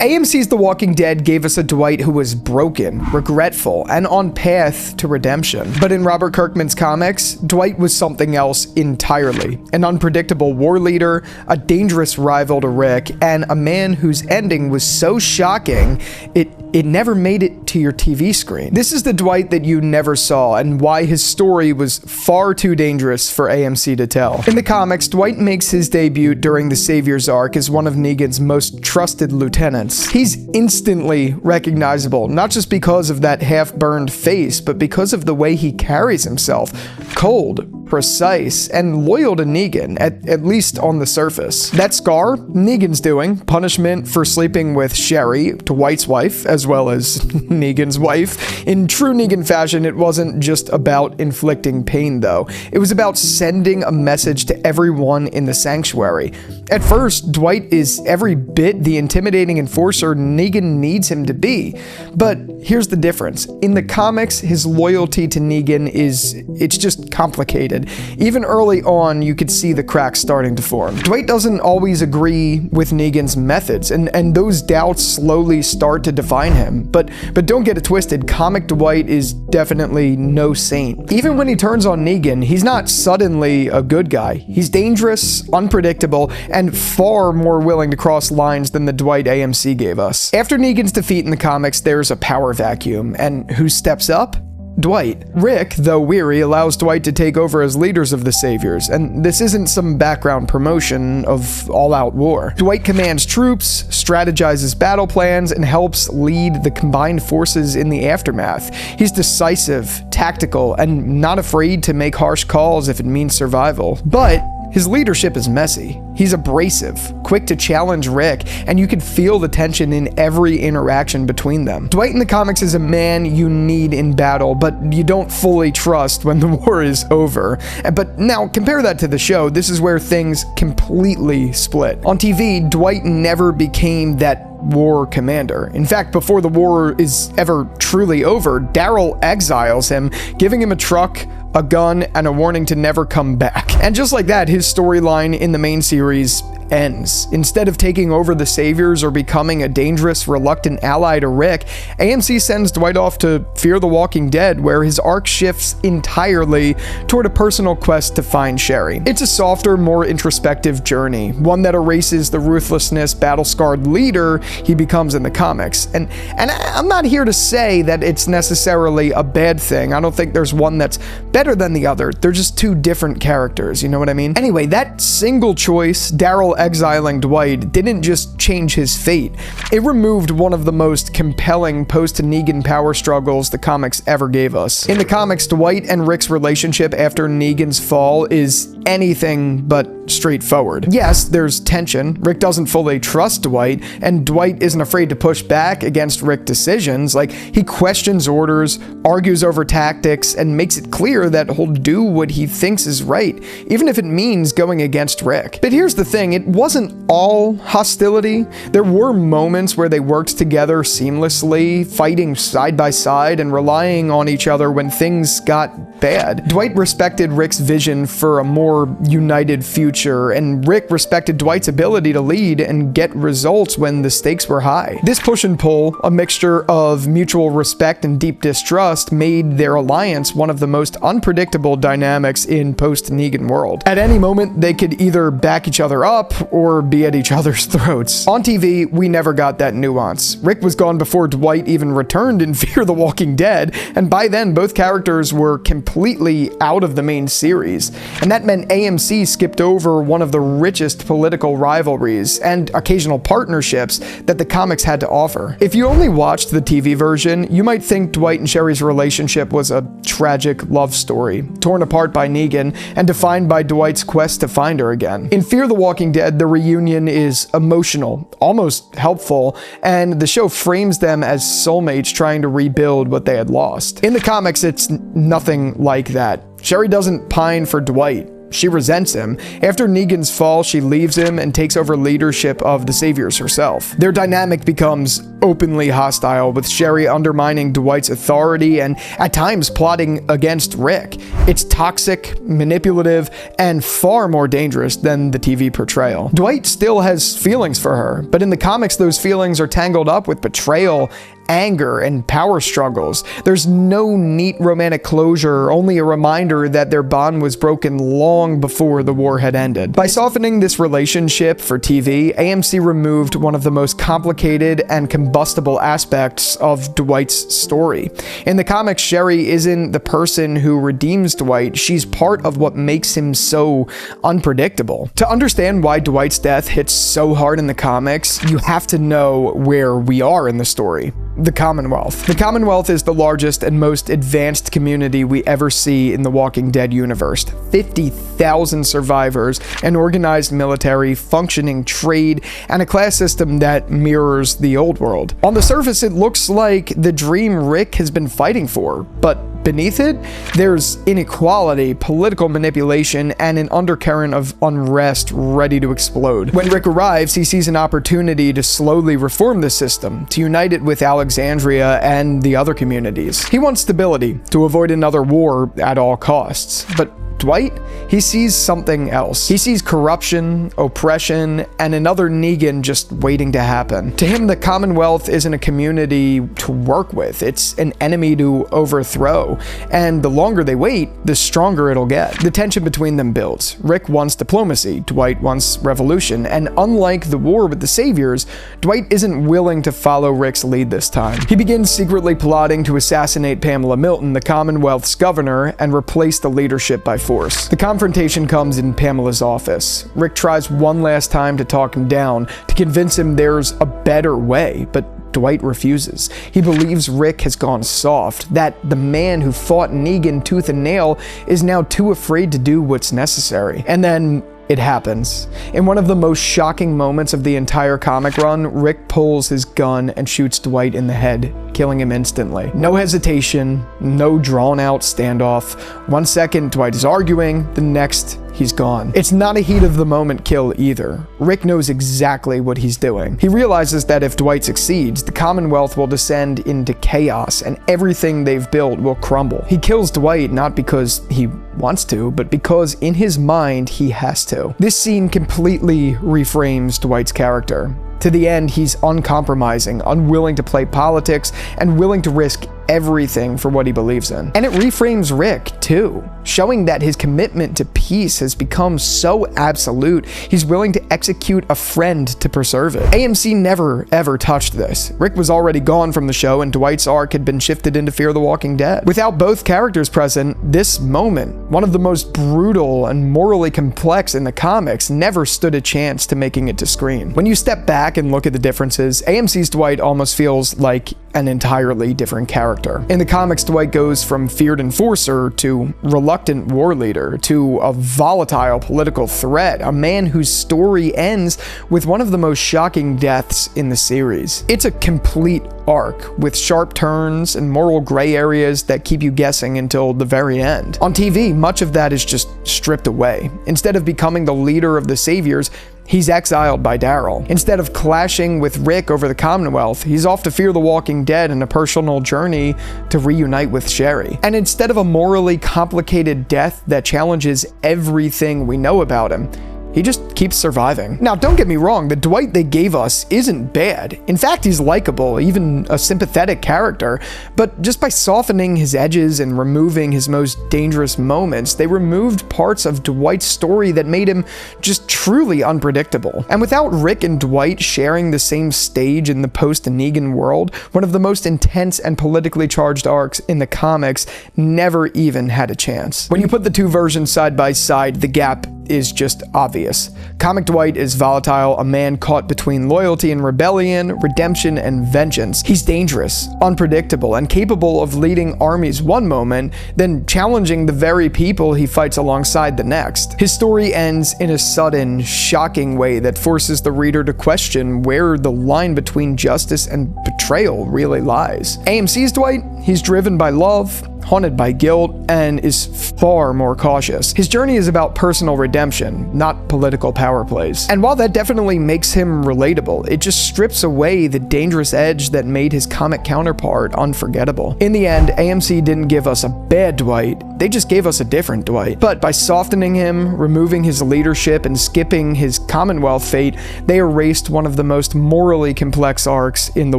AMC's The Walking Dead gave us a Dwight who was broken, regretful, and on path to redemption. But in Robert Kirkman's comics, Dwight was something else entirely. An unpredictable war leader, a dangerous rival to Rick, and a man whose ending was so shocking, it never made it to your TV screen. This is the Dwight that you never saw, and why his story was far too dangerous for AMC to tell. In the comics, Dwight makes his debut during the Savior's arc as one of Negan's most trusted lieutenants. He's instantly recognizable, not just because of that half-burned face, but because of the way he carries himself. Cold, precise, and loyal to Negan, at least on the surface. That scar, Negan's doing. Punishment for sleeping with Sherry, Dwight's wife, as well as Negan's wife. In true Negan fashion, it wasn't just about inflicting pain, though. It was about sending a message to everyone in the sanctuary. At first, Dwight is every bit the intimidating enforcer Negan needs him to be. But here's the difference. In the comics, his loyalty to Negan it's just complicated. Even early on, you could see the cracks starting to form. Dwight doesn't always agree with Negan's methods, and those doubts slowly start to define him. But don't get it twisted, comic Dwight is definitely no saint. Even when he turns on Negan, he's not suddenly a good guy. He's dangerous, unpredictable, and far more willing to cross lines than the Dwight AMC gave us. After Negan's defeat in the comics, there's a power vacuum, and who steps up? Dwight. Rick, though weary, allows Dwight to take over as leaders of the Saviors, and this isn't some background promotion of all-out war. Dwight commands troops, strategizes battle plans, and helps lead the combined forces in the aftermath. He's decisive, tactical, and not afraid to make harsh calls if it means survival. But his leadership is messy. He's abrasive, quick to challenge Rick, and you can feel the tension in every interaction between them. Dwight in the comics is a man you need in battle, but you don't fully trust when the war is over. But now, compare that to the show. This is where things completely split. On TV, Dwight never became that war commander. In fact, before the war is ever truly over, Daryl exiles him, giving him a truck, a gun, and a warning to never come back. And just like that, his storyline in the main series ends. Instead of taking over the Saviors or becoming a dangerous, reluctant ally to Rick, AMC sends Dwight off to Fear the Walking Dead, where his arc shifts entirely toward a personal quest to find Sherry. It's a softer, more introspective journey, one that erases the ruthlessness, battle-scarred leader he becomes in the comics. And I'm not here to say that it's necessarily a bad thing. I don't think there's one that's better than the other. They're just two different characters, you know what I mean? Anyway, that single choice, Daryl exiling Dwight, didn't just change his fate. It removed one of the most compelling post-Negan power struggles the comics ever gave us. In the comics, Dwight and Rick's relationship after Negan's fall is anything but straightforward. Yes, there's tension. Rick doesn't fully trust Dwight, and Dwight isn't afraid to push back against Rick's decisions. Like, he questions orders, argues over tactics, and makes it clear that he'll do what he thinks is right, even if it means going against Rick. But here's the thing, it wasn't all hostility. There were moments where they worked together seamlessly, fighting side by side and relying on each other when things got bad. Dwight respected Rick's vision for a more united future, and Rick respected Dwight's ability to lead and get results when the stakes were high. This push and pull, a mixture of mutual respect and deep distrust, made their alliance one of the most unpredictable dynamics in post-Negan world. At any moment, they could either back each other up or be at each other's throats. On TV, we never got that nuance. Rick was gone before Dwight even returned in Fear the Walking Dead, and by then, both characters were completely out of the main series. And that meant AMC skipped over one of the richest political rivalries and occasional partnerships that the comics had to offer. If you only watched the TV version, you might think Dwight and Sherry's relationship was a tragic love story, torn apart by Negan and defined by Dwight's quest to find her again. In Fear the Walking Dead, the reunion is emotional, almost helpful, and the show frames them as soulmates trying to rebuild what they had lost. In the comics, it's nothing like that. Sherry doesn't pine for Dwight. she resents him. After Negan's fall, she leaves him and takes over leadership of the Saviors herself. Their dynamic becomes openly hostile, with Sherry undermining Dwight's authority and at times plotting against Rick. It's toxic, manipulative, and far more dangerous than the TV portrayal. Dwight still has feelings for her, but in the comics those feelings are tangled up with betrayal, anger, and power struggles. There's no neat romantic closure, only a reminder that their bond was broken long before the war had ended. By softening this relationship for TV, AMC removed one of the most complicated and combustible aspects of Dwight's story. In the comics, Sherry isn't the person who redeems Dwight, she's part of what makes him so unpredictable. To understand why Dwight's death hits so hard in the comics, you have to know where we are in the story. The Commonwealth. The Commonwealth is the largest and most advanced community we ever see in the Walking Dead universe. 50,000 survivors, an organized military, functioning trade, and a class system that mirrors the old world. On the surface, it looks like the dream Rick has been fighting for, but beneath it, there's inequality, political manipulation, and an undercurrent of unrest ready to explode. When Rick arrives, he sees an opportunity to slowly reform the system, to unite it with Alexandria and the other communities. He wants stability, to avoid another war at all costs. But Dwight, he sees something else. He sees corruption, oppression, and another Negan just waiting to happen. To him, the Commonwealth isn't a community to work with. It's an enemy to overthrow. And the longer they wait, the stronger it'll get. The tension between them builds. Rick wants diplomacy, Dwight wants revolution, and unlike the war with the Saviors, Dwight isn't willing to follow Rick's lead this time. He begins secretly plotting to assassinate Pamela Milton, the Commonwealth's governor, and replace the leadership by force. The confrontation comes in Pamela's office. Rick tries one last time to talk him down, to convince him there's a better way, but Dwight refuses. He believes Rick has gone soft, that the man who fought Negan tooth and nail is now too afraid to do what's necessary. And then it happens. In one of the most shocking moments of the entire comic run, Rick pulls his gun and shoots Dwight in the head, killing him instantly. No hesitation, no drawn-out standoff. 1 second, Dwight is arguing, the next, he's gone. It's not a heat-of-the-moment kill either. Rick knows exactly what he's doing. He realizes that if Dwight succeeds, the Commonwealth will descend into chaos and everything they've built will crumble. He kills Dwight not because he wants to, but because in his mind, he has to. This scene completely reframes Dwight's character. To the end, he's uncompromising, unwilling to play politics, and willing to risk everything for what he believes in. And it reframes Rick, too, showing that his commitment to peace has become so absolute, he's willing to execute a friend to preserve it. AMC never, ever touched this. Rick was already gone from the show, and Dwight's arc had been shifted into Fear the Walking Dead. Without both characters present, this moment, one of the most brutal and morally complex in the comics, never stood a chance to making it to screen. When you step back and look at the differences, AMC's Dwight almost feels like an entirely different character. In the comics, Dwight goes from feared enforcer to reluctant war leader to a volatile political threat, a man whose story ends with one of the most shocking deaths in the series. It's a complete arc with sharp turns and moral gray areas that keep you guessing until the very end. On TV, much of that is just stripped away. Instead of becoming the leader of the Saviors, he's exiled by Daryl. Instead of clashing with Rick over the Commonwealth, he's off to Fear the Walking Dead in a personal journey to reunite with Sherry. And instead of a morally complicated death that challenges everything we know about him, he just keeps surviving. Now, don't get me wrong, the Dwight they gave us isn't bad. In fact, he's likable, even a sympathetic character. But just by softening his edges and removing his most dangerous moments, they removed parts of Dwight's story that made him just truly unpredictable. And without Rick and Dwight sharing the same stage in the post-Negan world, one of the most intense and politically charged arcs in the comics never even had a chance. When you put the two versions side by side, the gap is just obvious. Comic Dwight is volatile, a man caught between loyalty and rebellion, redemption and vengeance. He's dangerous, unpredictable, and capable of leading armies one moment, then challenging the very people he fights alongside the next. His story ends in a sudden, shocking way that forces the reader to question where the line between justice and betrayal really lies. AMC's Dwight, he's driven by love, haunted by guilt, and is far more cautious. His journey is about personal redemption, not political power plays. And while that definitely makes him relatable, it just strips away the dangerous edge that made his comic counterpart unforgettable. In the end, AMC didn't give us a bad Dwight, they just gave us a different Dwight. But by softening him, removing his leadership, and skipping his Commonwealth fate, they erased one of the most morally complex arcs in The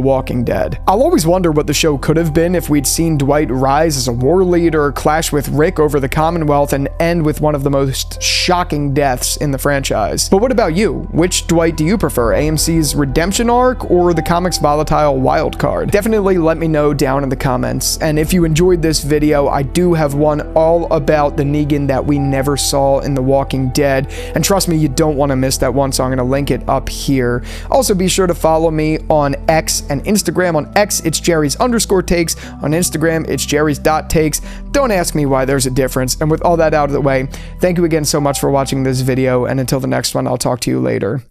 Walking Dead. I'll always wonder what the show could have been if we'd seen Dwight rise as a war leader, clash with Rick over the Commonwealth, and end with one of the most shocking deaths in the franchise. But what about you? Which Dwight do you prefer, AMC's redemption arc or the comic's volatile wild card? Definitely let me know down in the comments. And if you enjoyed this video, I do have one all about the Negan that we never saw in The Walking Dead, and trust me, you don't want to miss that one, so I'm going to link it up here. Also, be sure to follow me on X and Instagram. On X, it's Jerry's_takes. On Instagram, it's Jerry's.takes. Don't ask me why there's a difference. And with all that out of the way, thank you again so much for watching this video, and until the next one, I'll talk to you later.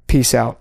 Peace out.